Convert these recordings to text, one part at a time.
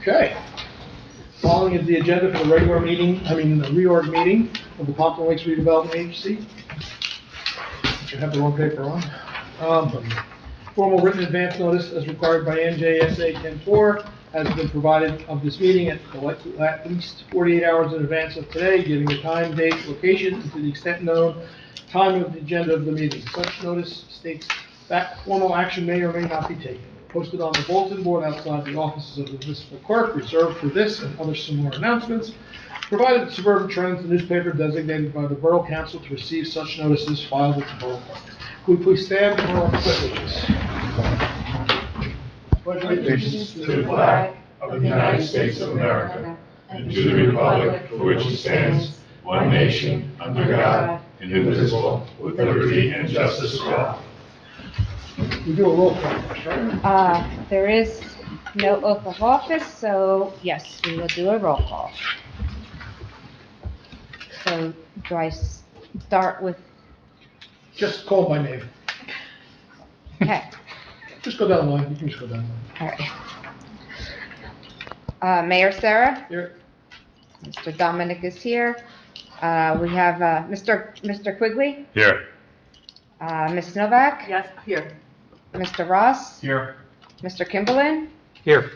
Okay. Following is the agenda for the regular meeting, the reorg meeting of the Pompton Lakes Redevelopment Agency. I have the wrong paper on. Formal written advance notice as required by NJSA 10-4 has been provided of this meeting at least 48 hours in advance of today, giving the time, date, location, and to the extent known, time of the agenda of the meeting. Such notice states that formal action may or may not be taken. Posted on the bulletin board outside the offices of the municipal clerk, reserved for this and other similar announcements. Provided that Suburban Trends, the newspaper designated by the Borough Council to receive such notices, filed with the Borough Clerk. Could we please stand for our pledges? Pledge Allegiance to the flag of the United States of America and to the republic for which it stands, one nation, under God, indivisible, with liberty and justice for all. We do a roll call first, right? There is no oath of office, so yes, we will do a roll call. So do I start with, Just call my name. okay, Just go down the line. You can just go down the line. all right. Mayor Sarah, Here. Mr. Dominic is here. We have Mr. Quigley, Here. Ms. Novak, Yes, here. Mr. Ross, Here. Mr. Kimberlin, Here.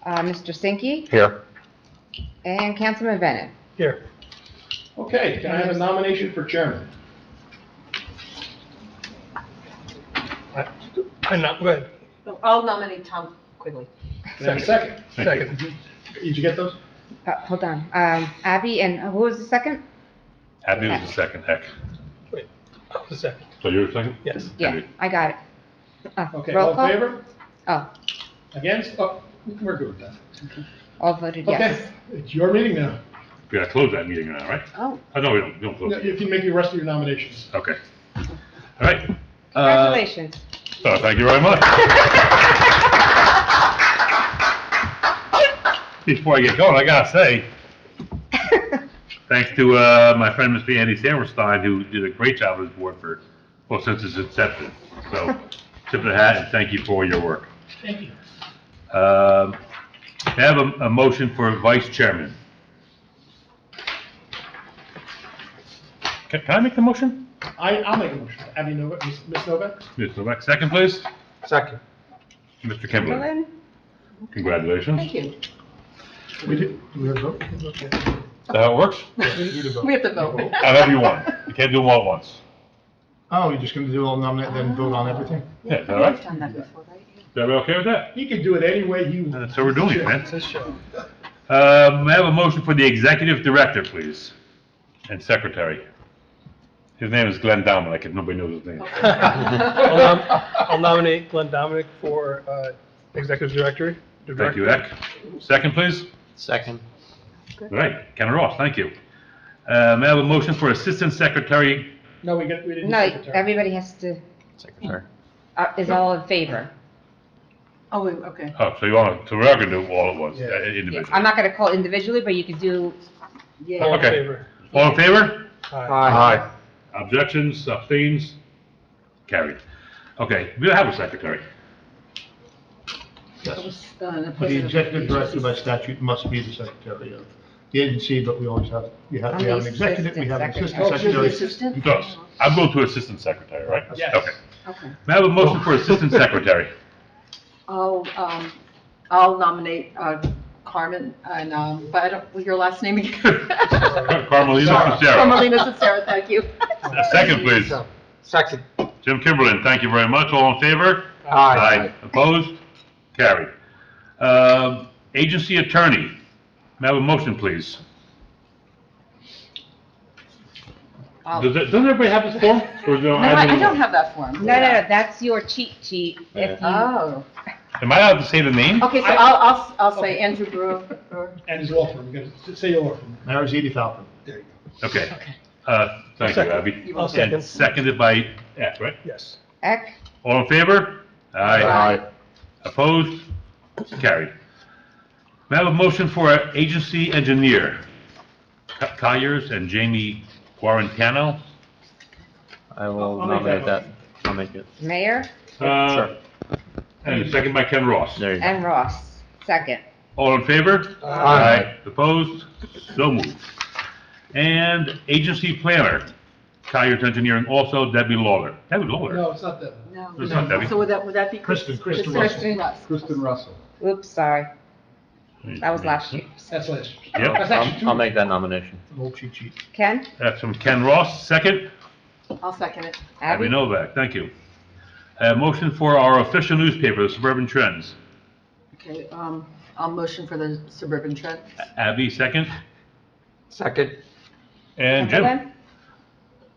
Mr. Sinky, Here. and Councilman Bennett. Here. Okay, can I have a nomination for chairman? I'm not, go ahead. I'll nominate Tom Quigley. Can I have a second? Second. Did you get those? Hold on, Abby, and who was the second? Abby was the second, heck. Wait, a second. So you're the second? Yes. Yeah, I got it. Okay, Roll all call? in favor? Oh, Against? Oh, we're good with that. all voted Okay, yes. it's your meeting now. We gotta close that meeting now, right? Oh, Oh, no, we don't close it. You can make the rest of your nominations. Okay. All right. congratulations. So thank you very much. Before I get going, I gotta say, thanks to my friend Mr. Andy Sammerstein, who did a great job on this board since its inception. So, tip of the hat, and thank you for all your work. Thank you. I have a motion for vice chairman. Can I make the motion? I'll make a motion. Abby Novak, Ms. Novak? Ms. Novak, second, please. Second. Mr. Kimberlin, Kimberlin? congratulations. Thank you. Do we have a vote? Is that how it works? We have to vote. However you want. You can't do them all at once. Oh, you're just gonna do all nominate, then vote on everything? Yeah, is that all right? We've done that before, right? Is everybody okay with that? You can do it any way you want. That's how we're doing it, man. It's a show. May I have a motion for the executive director, please? And secretary. His name is Glenn Dominic, if nobody knows his name. I'll nominate Glenn Dominic for executive director. Thank you, Eck. Second, please. Second. All right, Ken Ross, thank you. May I have a motion for assistant secretary? No, we didn't do No, secretary. everybody has to, Secretary. is all in favor. Oh, wait, okay. Oh, so you want, so we're not gonna do all at once, Yeah. Yeah, individually. I'm not gonna call individually, but you can do, Yeah. All in Okay. favor? All in favor? Aye. Objections, abstains? Carried. Okay, we don't have a secretary. Yes. But the executive director by statute must be the secretary of the agency, but we always have, we have I'm the an executive, we have an assistant assistant Oh, you're the secretary. assistant? Does. I'm going to assistant secretary, right? Yes. Okay. Okay. May I have a motion for assistant secretary? I'll nominate Carmen, and, but I don't, what's your last name again? Carmelina Cicero. Carmelina Cicero, thank you. A second, please. Second. Jim Kimberlin, thank you very much. All in favor? Opposed? Carried. Agency attorney. May I have a motion, please? Doesn't everybody have this form? Or is there- No, I don't have that form. no, that's your cheat sheet. If you, Oh, Am I allowed to say the name? okay, so I'll say Andrew Brewer, or, And his law firm, you gotta say your law firm. Marizzi Falcon. There you Okay. Thank you, Second. Abby. I'll second. And seconded by F, right? Yes. Eck, All in favor? Aye. Opposed? Carried. May I have a motion for agency engineer? Colliers and Jamie Guarantano? I will I'll make nominate that that. I'll make it. Mayor, And a second by Ken Ross. There you go. and Ross, second. All in favor? Aye. Opposed? So moved. And agency planner, Colliers Engineering, also Debbie Lawler. Debbie Lawler? No, it's not that. It's not Debbie. So would that be? Kristen Russell. Kristen Russell. Oops, sorry. That was last year. That's last year. Yep. That's actually I'll make that nomination. An old cheat sheet. Ken? That's from Ken Ross, second. I'll second it. Abby Abby? Novak, thank you. Motion for our official newspaper, the Suburban Trends. Okay, I'll motion for the Suburban Trend. Abby, second. Second. And Jim. Timberland?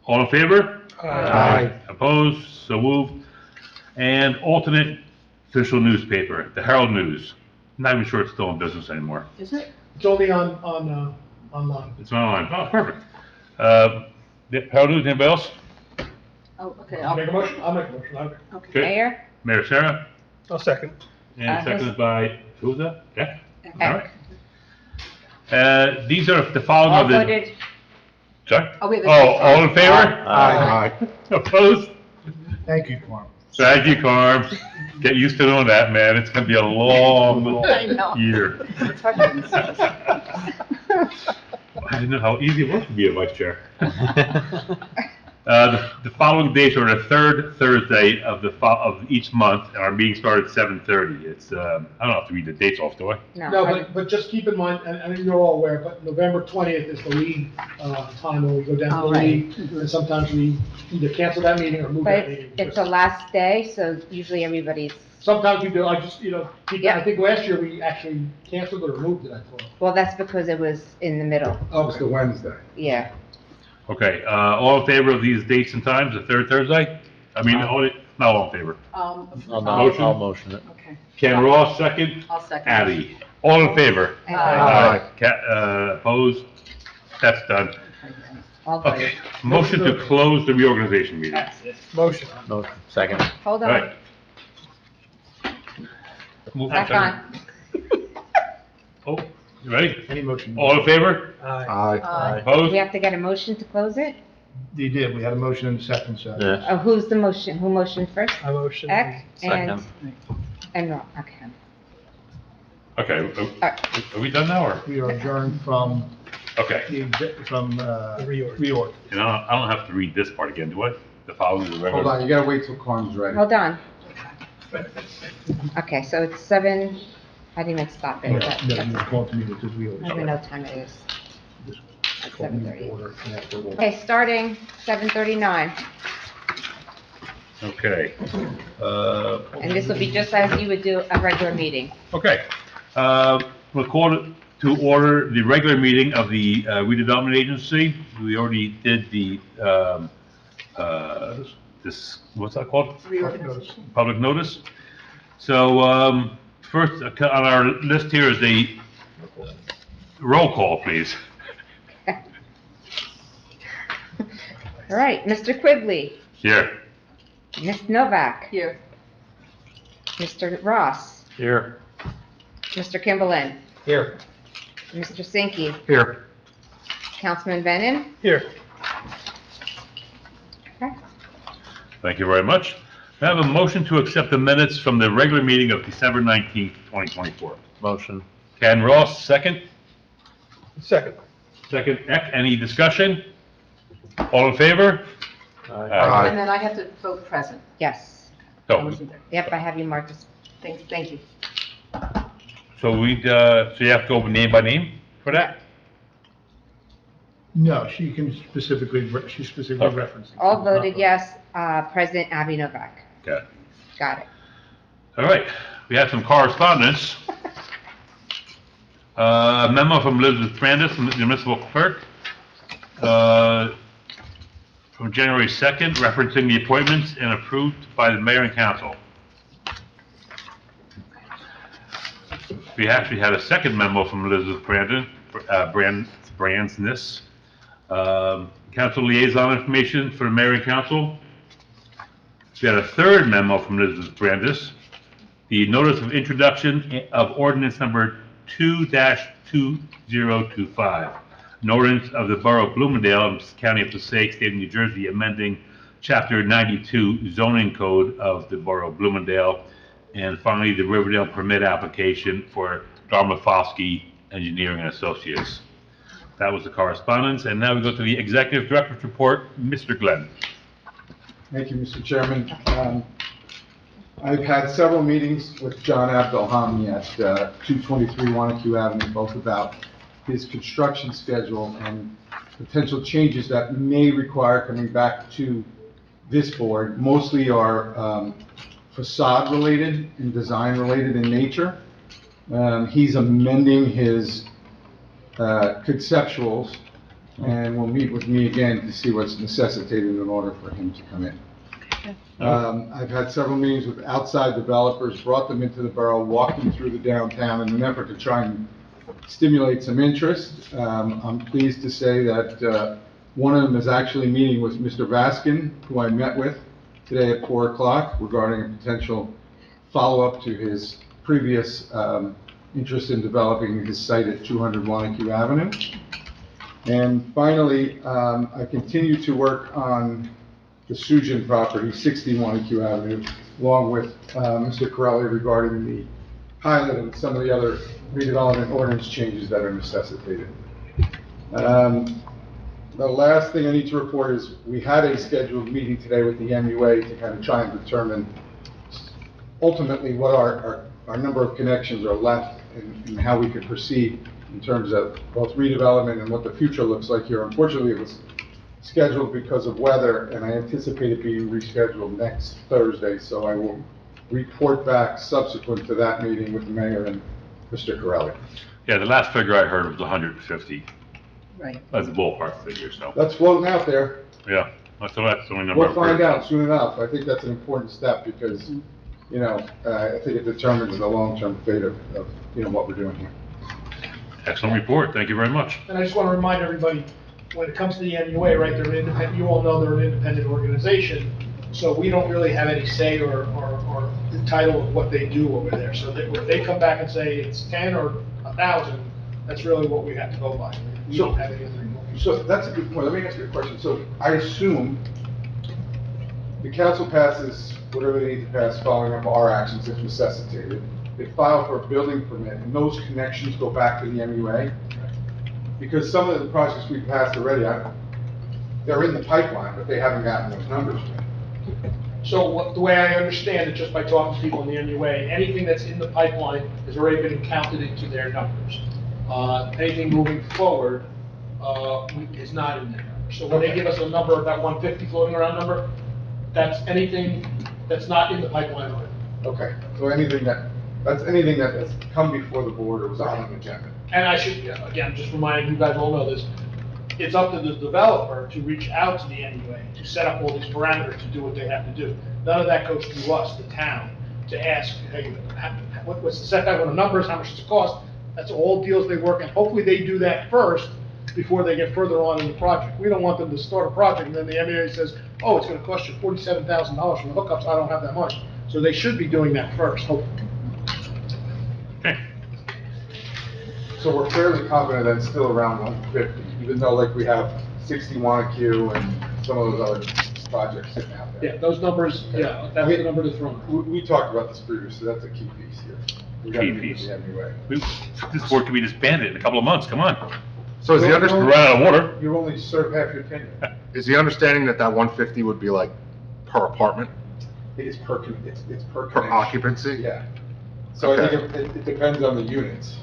All in favor? Aye. Opposed? So moved. And alternate official newspaper, the Herald News. Not even sure it's still in business anymore. Is it? It's only on online. It's online. Oh, perfect. The Herald News, anybody else? Oh, okay, I'll make a motion. I'll make a motion. Okay. okay. Good. Mayor? Mayor Sarah? I'll second. And seconded by, who was that? Jack? Okay. All right. These are the following All of the. voted, Sorry? Oh, wait, All in favor? Aye. Opposed? Thank you, Norm. Thank you, Carm. Get used to doing that, man. It's gonna be a long I know. year. It's hard to resist. I didn't know how easy it was to be a vice chair. The following dates are the third Thursday of each month, and our meeting started at 7:30. It's, I don't have to read the dates off, do I? No, no. but just keep in mind, and I know you're all aware, but November 20th is the league time when we go down to Oh, the right. league. And sometimes we either cancel that meeting or move But that meeting. it's the last day, so usually everybody's, Sometimes we do, I just, keep- Yeah. I think last year we actually canceled it or moved it, I thought. well, that's because it was in the middle, Okay. Wednesday. yeah. Okay, all in favor of these dates and times, the third Thursday? I mean, not all in favor. I'll motion it. Okay, Ken Ross, second. I'll second. Abby. All in favor? Aye. Opposed? That's done. All Okay, voted. motion to close the reorganization meeting. Motion. Motion. Second. Hold All on, right. Move back on. Oh, you ready? Any motion? All in favor? Aye. Aye. Opposed? We have to get a motion to close it? You did, we had a motion and a second, so. Yeah. Oh, who's the motion, who motioned first? I motion. Eck and, Second. Ron, okay. Okay, are we done now, or? We are adjourned from Okay, Reorg. reorg. and I don't have to read this part again, do I? The following is the regular. Hold on, you gotta wait till Carmen's ready. Hold on. Okay, so it's 7, I didn't even stop it, No, but you that's- called to me because we I don't even know what time it is. At 7:30. Okay, starting 7:39, Okay. and this will be just as you would do a regular meeting. Okay. We'll call to order the regular meeting of the redevelopment agency. We already did the, what's that called? Reorganization. Public notice. So, first on our list here is a roll call, please. All right, Mr. Quigley, Here. Ms. Novak, Here. Mr. Ross, Here. Mr. Kimberlin, Here. Mr. Sinky, Here. Councilman Bennon. Here. Okay. Thank you very much. I have a motion to accept the minutes from the regular meeting of December 19th, 2024. Motion. Ken Ross, second. Second. Second, Eck, any discussion? All in favor? Aye. And then I have to vote present. Yes. I So, wasn't there. Yep, I have you marked as, Thank you. so you have to go name by name for that? No, she specifically Okay. referenced. it. all voted yes, President Abby Novak. Okay. Got it. All right, we have some correspondence. A memo from Elizabeth Brandis, the municipal clerk, from January 2nd, referencing the appointments and approved by the mayor and council. We actually had a second memo from Elizabeth Brandsness, council liaison information for the mayor and council. We had a third memo from Elizabeth Brandis, the notice of introduction of ordinance number 2-2025, an ordinance of the Borough of Bloomingdale, County of Passaic, State of New Jersey, amending Chapter 92 zoning code of the Borough of Bloomingdale, and finally the Riverdale permit application for Darmafosky Engineering and Associates. That was the correspondence, and now we go to the Executive Director's report, Mr. Glenn. Thank you, Mr. Chairman. I've had several meetings with John Abdelhami at 223 Wanacue Avenue, both about his construction schedule and potential changes that may require coming back to this board. Mostly are facade related and design related in nature. He's amending his conceptuals and will meet with me again to see what's necessitated in order for him to come in. I've had several meetings with outside developers, brought them into the borough, walked them through the downtown in an effort to try and stimulate some interest. I'm pleased to say that one of them is actually meeting with Mr. Vaskin, who I met with today at 4 o'clock regarding a potential follow-up to his previous interest in developing his site at 200 Wanacue Avenue. And finally, I continue to work on the Sujan property, 60 Wanacue Avenue, along with Mr. Corelli regarding the pilot and some of the other redevelopment ordinance changes that are necessitated. The last thing I need to report is we had a scheduled meeting today with the MUA to kind of try and determine ultimately what our number of connections are left and how we could proceed in terms of both redevelopment and what the future looks like here. Unfortunately, it was scheduled because of weather, and I anticipate it being rescheduled next Thursday, so I will report back subsequent to that meeting with the mayor and Mr. Corelli. Yeah, the last figure I heard was 150. Right. That's a ballpark figure, so, That's floating out there. yeah, that's the only number. We'll I've find heard. out soon enough. I think that's an important step because, you know, I think it determines the long-term fate of, you know, what we're doing here. Excellent report, thank you very much. And I just want to remind everybody, when it comes to the MUA, right, they're an independent, you all know they're an independent organization, so we don't really have any say or the title of what they do over there. So if they come back and say it's 10 or 1,000, that's really what we have to go by. We don't have any other involvement. So that's a good point. Let me ask you a question. So I assume the council passes whatever they need to pass following up our actions if necessitated. They file for a building permit and those connections go back to the MUA? Because some of the projects we've passed already, they're in the pipeline, but they haven't gotten those numbers yet. So the way I understand it, just by talking to people in the MUA, anything that's in the pipeline has already been counted into their numbers. Anything moving forward is not in their numbers. So when they give us a number, that 150 floating around number, that's anything that's not in the pipeline already. Okay, so anything that has come before the board or was on an agenda. And I should, again, just reminding you guys all know this, it's up to the developer to reach out to the MUA, to set up all these parameters, to do what they have to do. None of that goes through us, the town, to ask, hey, what's the setback on the numbers, how much does it cost? That's all deals they work, and hopefully they do that first before they get further on in the project. We don't want them to start a project, and then the MUA says, oh, it's gonna cost you $47,000 from the hookups, I don't have that much. So they should be doing that first, hopefully. Okay, So we're fairly confident that it's still around 150, even though like we have 60 Wanacue and some of those other projects sitting out there. Yeah, those numbers, yeah, that's the number to throw in. We talked about this previously, that's a key piece here. We gotta Key meet with piece. the MUA. This board can be disbanded in a couple of months, come on. So is the We're understanding, running out of water. You only serve half your tenure. is the understanding that that 150 would be like per apartment, It's per per connection. occupancy? Yeah. So I Okay. think it depends on the units.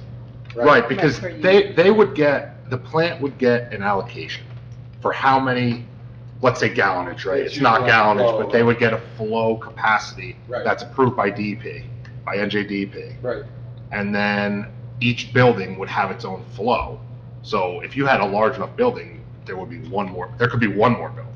Right, because Right, per unit. they would get, the plant would get an allocation for how many, let's say gallonage, right? It's It's not usually like gallonage, flow. but they would get a flow capacity Right. that's approved by DEP, by NJDEP. Right. And then each building would have its own flow. So if you had a large enough building, there could be one more building.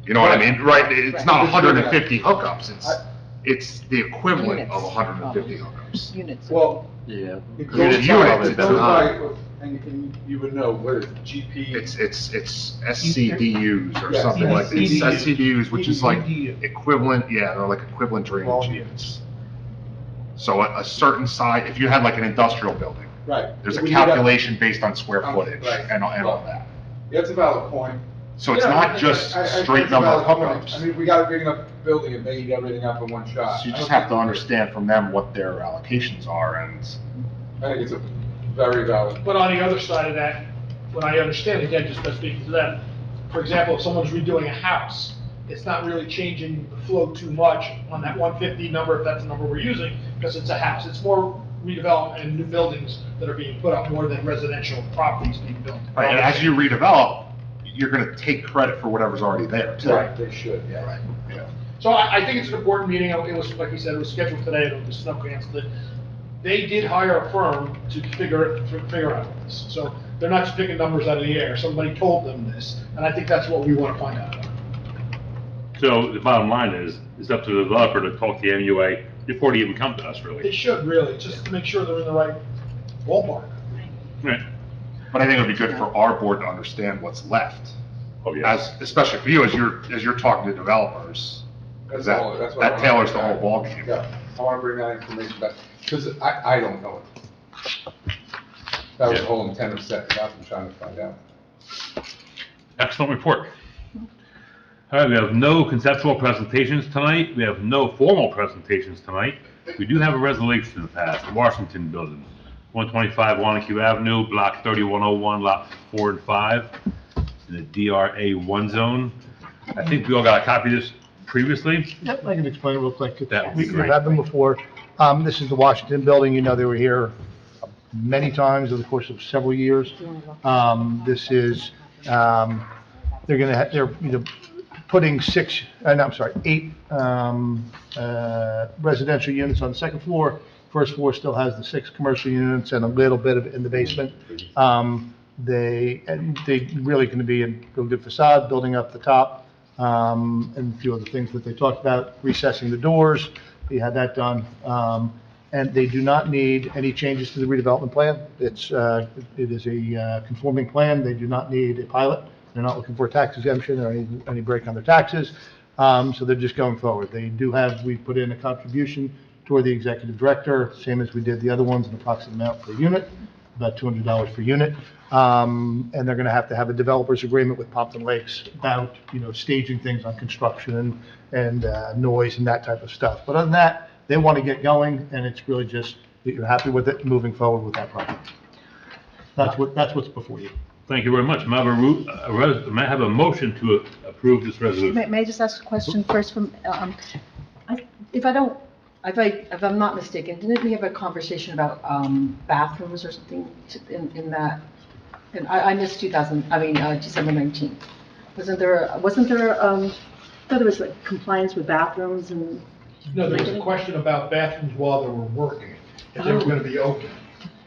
You know what I Right. mean? Right, it's Right. not 150 hookups, I- it's the equivalent Units. of 150 hookups. Units. Well, Yeah. it Units, goes units, by, it's not- and you would know, what is it, GP? It's SCDUs or Yeah, something like, it's SCDUs. SCDUs, which is like EDU. equivalent, yeah, they're like equivalent drainage Volume. units. So a certain size, if you had like an industrial building, Right. there's a We need that- calculation based on square footage Right. and all that. That's a valid point. So it's Yeah, not just I- straight it's a number of valid point. I hookups. mean, we got a big enough building and they eat everything up in one shot. So you I just don't have to think- understand from them what their allocations are and I think it's a very valid. But on the other side of that, what I understand, again, just by speaking to them, for example, if someone's redoing a house, it's not really changing the flow too much on that 150 number, if that's the number we're using, because it's a house. It's more redevelopment and new buildings that are being put up more than residential properties being built. Right, and as you redevelop, you're gonna take credit for whatever's already there, too. Right. They should, yeah. Right. So I think it's an important meeting. It was, like you said, it was scheduled today, and the snow canceled it. They did hire a firm to figure out this. So they're not just picking numbers out of the air. Somebody told them this, and I think that's what we want to find out. So the bottom line is, it's up to the developer to talk to the MUA before they even come to us, They really. should really, just to make sure they're in the right ballpark. Right. But I think it would be good for our board to understand what's left. Oh, yes. Especially for you, as you're talking to developers, because That's what I that wanna tailors the bring whole back. ballgame. Yeah, I want to bring that information back, because I don't know it. That was the whole intent of setting it up and trying to find out. Excellent report. All right, we have no conceptual presentations tonight. We have no formal presentations tonight. We do have a resolution to pass, the Washington Building, 125 Wanacue Avenue, Block 3101, Lot 4 and 5, in the DRA 1 zone. I think we all got a copy of this previously. Yep, I can explain it real quick. That would be We've great. had them before. This is the Washington Building, you know, they were here many times over the course of several years. This is, they're gonna have, they're, you know, putting eight residential units on the second floor. First floor still has the 6 commercial units and a little bit of it in the basement. They really gonna be a real good facade, building up the top, and a few other things that they talked about, recessing the doors. We had that done. And they do not need any changes to the redevelopment plan. It is a conforming plan. They do not need a pilot. They're not looking for a tax exemption or any break on their taxes. So they're just going forward. They do have, we put in a contribution toward the executive director, same as we did the other ones, an approximate amount per unit, about $200 per unit. And they're going to have a developer's agreement with Pompton Lakes about, you know, staging things on construction and noise and that type of stuff. But other than that, they want to get going, and it's really just that you're happy with it, moving forward with that project. That's what's before you. Thank you very much. May I have a motion to approve this resolution? May I just ask a question first from, if I'm not mistaken, didn't we have a conversation about bathrooms or something in that? And I missed December 19th. Wasn't there, I thought there was like compliance with bathrooms and. No, there was a question about bathrooms while they were working, if they were going to be open.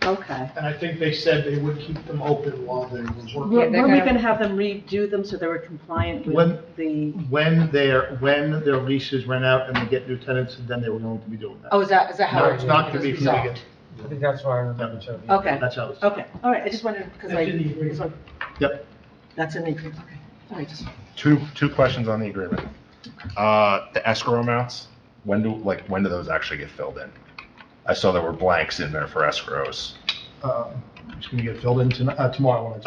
Okay. And I think they said they would keep them open while they were working. Yeah, Were they're we gonna- going to have them redo them so they were compliant When- with the? When their leases run out and they get new tenants, then they were going to be doing that. Oh, is that how? No, it's not going to be from the resolved? beginning. I think that's why I remember too. Okay. That's how it's. Okay, all right, I just wondered, because That's in the agreement. Yep. That's in the agreement, okay. All right, just. Two questions on the agreement. The escrow amounts, when do those actually get filled in? I saw there were blanks in there for escrows. It's going to get filled in tomorrow when it's.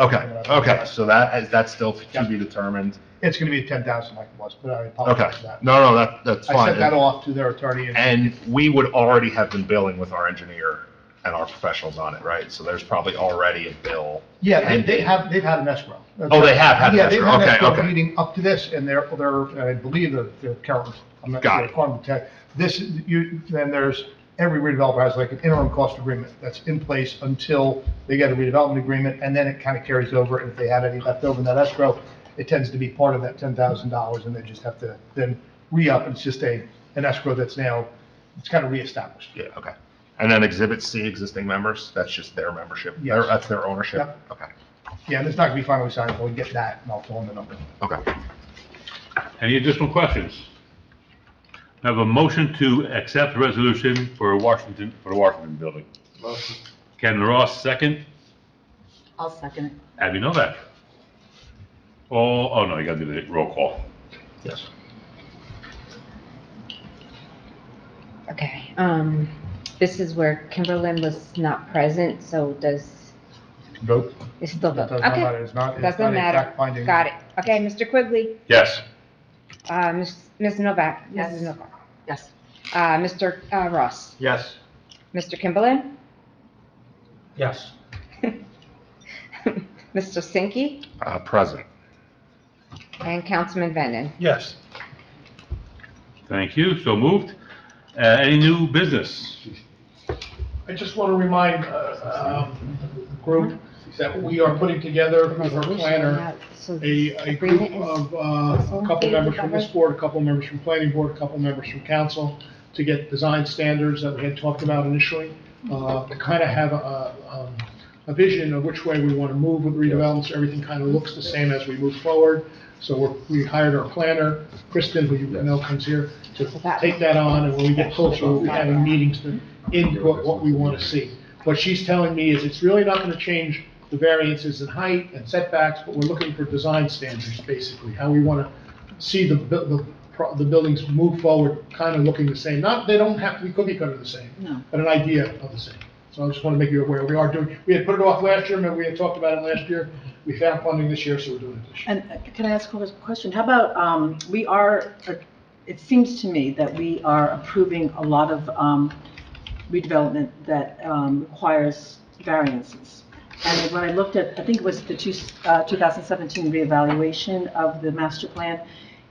Okay, so that's still to be determined. It's going to be 10,000 like it was, but I apologize Okay, for that. no, that's I fine. sent that off to their attorney. And we would already have been billing with our engineer and our professionals on it, right? So there's probably already a bill. Yeah, they've had an escrow. Oh, they have had an Yeah, they've escrow. had Okay, escrow okay. leading up to this, and they're, I believe they're current. I'm not Got sure. it. According to tech. Then there's, every redeveloper has like an interim cost agreement that's in place until they get a redevelopment agreement, and then it kind of carries over. And if they have any left over in that escrow, it tends to be part of that $10,000, and they just have to then re-up. It's just an escrow that's now, it's kind of reestablished. Yeah, okay. And then Exhibit C, existing members, that's just their membership? Yes. That's their ownership? Yep. Okay, Yeah, and it's not going to be finally signed until we get that, and I'll fill in the number. okay. Any additional questions? I have a motion to accept the resolution for the Washington Building. Motion. Ken Ross, second. I'll second it. Abby Novak. Oh, no, you gotta do the roll call. Yes. Okay, this is where Kimberlyn was not present, so does, Vote. it's still That vote? does not Okay. matter. It's not Doesn't a matter. fact-finding. Got it. Okay, Mr. Quigley, Yes. Ms. Novak, Yes. Mrs. Novak, Yes. Mr. Ross, Yes. Mr. Kimberlyn, Yes. Mr. Sinky, Present. and Councilman Venon. Yes. Thank you, so moved. Any new business? I just want to remind the group that we are putting together with our planner a group of a couple members from this board, a couple members from planning board, a couple members from council to get design standards that we had talked about initially, to kind of have a vision of which way we want to move with redevelopment, so everything kind of looks the same as we move forward. So we hired our planner, Kristen, who you know comes here, to take that on, and when we get closer, we'll be having meetings to input what we want to see. What she's telling me is it's really not going to change the variances in height and setbacks, but we're looking for design standards, basically, how we want to see the buildings move forward, kind of looking the same. They don't have to be cookie cutter the same, No. but an idea of the same. So I just want to make you aware, we had put it off last year, remember we had talked about it last year, we found funding this year, so we're doing it this year. And can I ask a question? How about, it seems to me that we are approving a lot of redevelopment that requires variances. And when I looked at, I think it was the 2017 reevaluation of the master plan,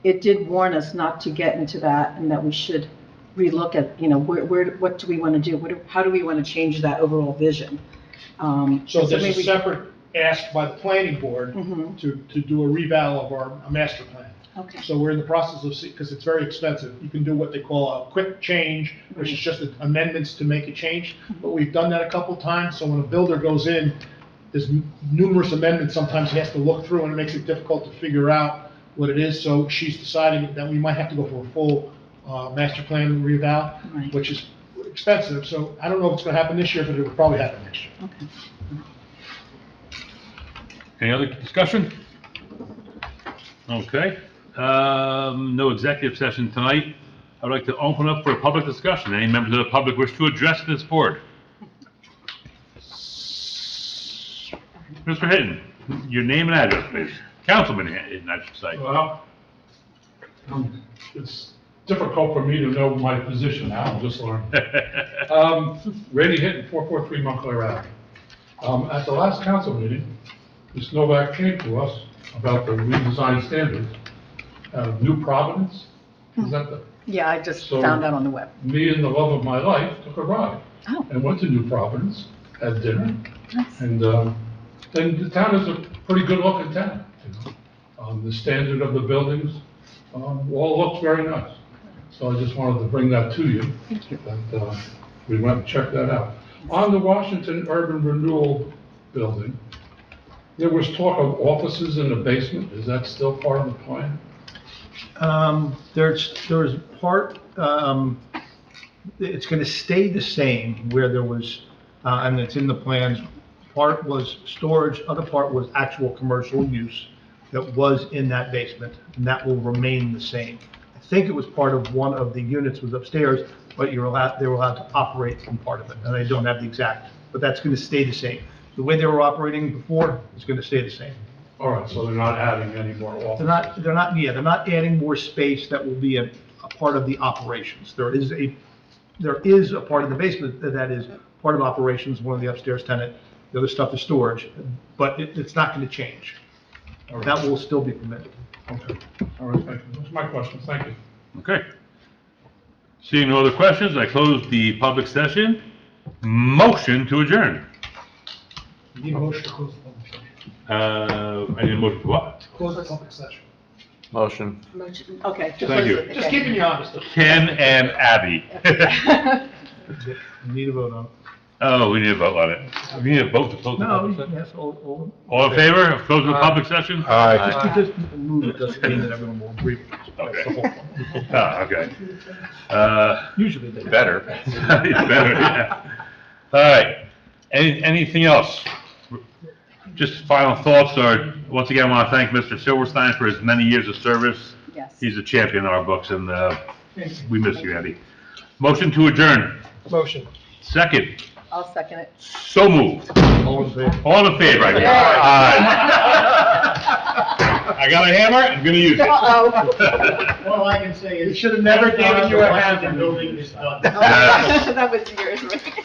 it did warn us not to get into that and that we should relook at, what do we want to do? How do we want to change that overall vision? So there's a maybe- separate ask by the planning board Mhm. to do a reval of our master plan. Okay. So we're in the process of, because it's very expensive, you can do what they call a quick change, which is just amendments to make a change. But we've done that a couple times, so when a builder goes in, there's numerous amendments, sometimes he has to look through, and it makes it difficult to figure out what it is. So she's deciding that we might have to go for a full master plan reval, Right. which is expensive. So I don't know if it's going to happen this year, but it will probably happen next year. Okay. Any other discussion? Okay, no executive session tonight. I'd like to open up for a public discussion. Any members of the public wish to address this board? Mr. Hinton, your name and address, please. Councilman Hinton, I should say. Well, it's difficult for me to know my position now, I'll just learn. Randy Hinton, 443 Montclair Ave. At the last council meeting, Ms. Novak came to us about the redesigned standards. New Providence, is that the, Yeah, I just So- found out on the web. me and the love of my life took a ride. Oh. And went to New Providence, had dinner, Nice. and the town is a pretty good looking town. The standard of the buildings, all looks very nice. So I just wanted to bring that to you. Thank you. That we went and checked that out. On the Washington Urban Renewal Building, there was talk of offices in the basement. Is that still part of the plan? There's part, it's gonna stay the same where there was, and it's in the plans, part was storage, other part was actual commercial use that was in that basement, and that will remain the same. I think it was part of one of the units was upstairs, but they were allowed to operate from part of it, and I don't have the exact, but that's gonna stay the same. The way they were operating before is gonna stay the same. All right, so they're not adding any more offices? They're not adding more space that will be a part of the operations. There is a part of the basement that is part of operations, one of the upstairs tenant, the other stuff is storage, but it's not gonna change. That will still be permitted. Okay, all right, thank you. That's my question, thank you. Okay. Seeing no other questions, I close the public session. Motion to adjourn. You need a motion to close the public session. I need a motion for what? Close the public session. Motion. Okay. Thank you. Just keeping you honest. Ken and Abby. You need a vote on it. Oh, we need a vote on it. We need a vote to close the No, public session? yes, all. All in favor of closing the public session? Aye. Just because people move it doesn't mean that everyone will agree. That's the whole point. Ah, okay. Usually they do. Better. It's better, yeah. All right. Anything else? Just final thoughts, or once again, I want to thank Mr. Silverstein for his many years of service. Yes. He's a champion in our books, and we miss you, Andy. Motion to adjourn. Motion. Second. I'll second it. So moved. All in favor? All in favor, I guess. Aye. I got a hammer, I'm gonna use it. All I can say is, we should have never given you a hand in building this done. Yes. That was yours, right?